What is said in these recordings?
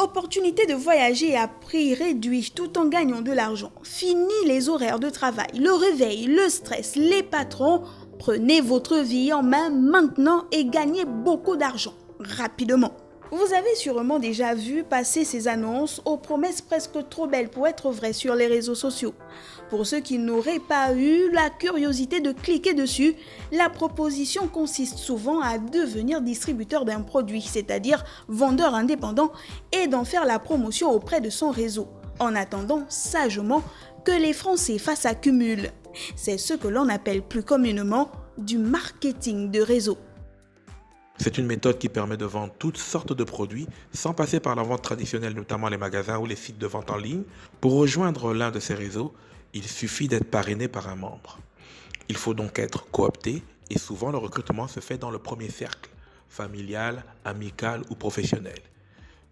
Opportunité de voyager à prix réduit tout en gagnant de l'argent. Fini les horaires de travail, le réveil, le stress, les patrons. Prenez votre vie en main maintenant et gagnez beaucoup d'argent, rapidement. Vous avez sûrement déjà vu passer ces annonces aux promesses presque trop belles pour être vraies sur les réseaux sociaux. Pour ceux qui n'auraient pas eu la curiosité de cliquer dessus, la proposition consiste souvent à devenir distributeur d'un produit, c'est-à-dire vendeur indépendant, et d'en faire la promotion auprès de son réseau, en attendant sagement que les francs CFA s'accumulent. C'est ce que l'on appelle plus communément du marketing de réseau. C'est une méthode qui permet de vendre toutes sortes de produits sans passer par la vente traditionnelle, notamment les magasins ou les sites de vente en ligne. Pour rejoindre l'un de ces réseaux, il suffit d'être parrainé par un membre. Il faut donc être coopté et souvent le recrutement se fait dans le premier cercle, familial, amical ou professionnel.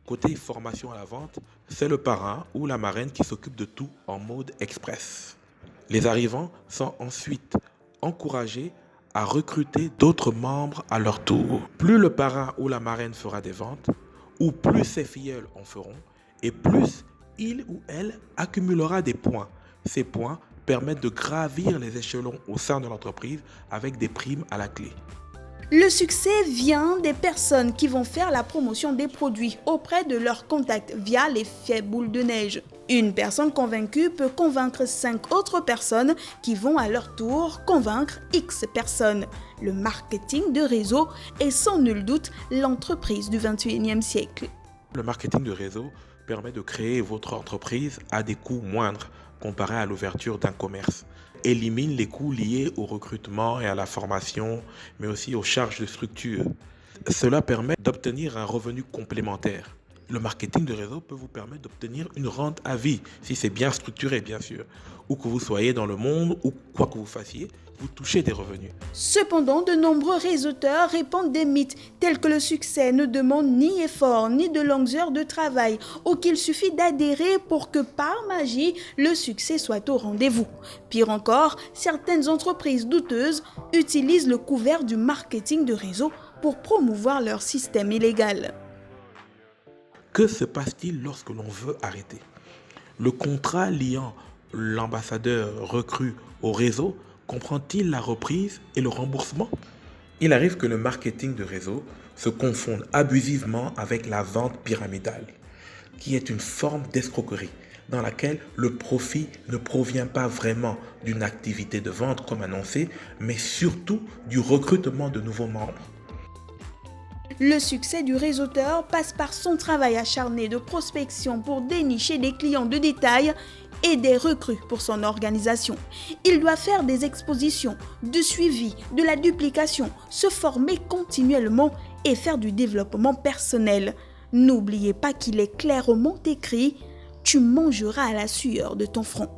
Côté formation à la vente, c'est le parrain ou la marraine qui s'occupe de tout en mode express. Les arrivants sont ensuite encouragés à recruter d'autres membres à leur tour. Plus le parrain ou la marraine fera des ventes, ou plus ses filleuls en feront, et plus il ou elle accumulera des points. Ces points permettent de gravir les échelons au sein de l'entreprise avec des primes à la clé. Le succès vient des personnes qui vont faire la promotion des produits auprès de leurs contacts via l'effet boule de neige. Une personne convaincue peut convaincre 5 autres personnes qui vont à leur tour convaincre X personnes. Le marketing de réseau est sans nul doute l'entreprise du 21e siècle. Le marketing de réseau permet de créer votre entreprise à des coûts moindres comparé à l'ouverture d'un commerce. Élimine les coûts liés au recrutement et à la formation, mais aussi aux charges de structure. Cela permet d'obtenir un revenu complémentaire. Le marketing de réseau peut vous permettre d'obtenir une rente à vie, si c'est bien structuré bien sûr. Où que vous soyez dans le monde, ou quoi que vous fassiez, vous touchez des revenus. Cependant, de nombreux réseauteurs répandent des mythes tels que le succès ne demande ni effort ni de longues heures de travail, ou qu'il suffit d'adhérer pour que par magie, le succès soit au rendez-vous. Pire encore, certaines entreprises douteuses utilisent le couvert du marketing de réseau pour promouvoir leur système illégal. Que se passe-t-il lorsque l'on veut arrêter? Le contrat liant l'ambassadeur recru au réseau comprend-il la reprise et le remboursement? Il arrive que le marketing de réseau se confonde abusivement avec la vente pyramidale, qui est une forme d'escroquerie dans laquelle le profit ne provient pas vraiment d'une activité de vente comme annoncé, mais surtout du recrutement de nouveaux membres. Le succès du réseauteur passe par son travail acharné de prospection pour dénicher des clients de détail et des recrues pour son organisation. Il doit faire des expositions, du suivi, de la duplication, se former continuellement et faire du développement personnel. N'oubliez pas qu'il est clairement écrit « Tu mangeras à la sueur de ton front ».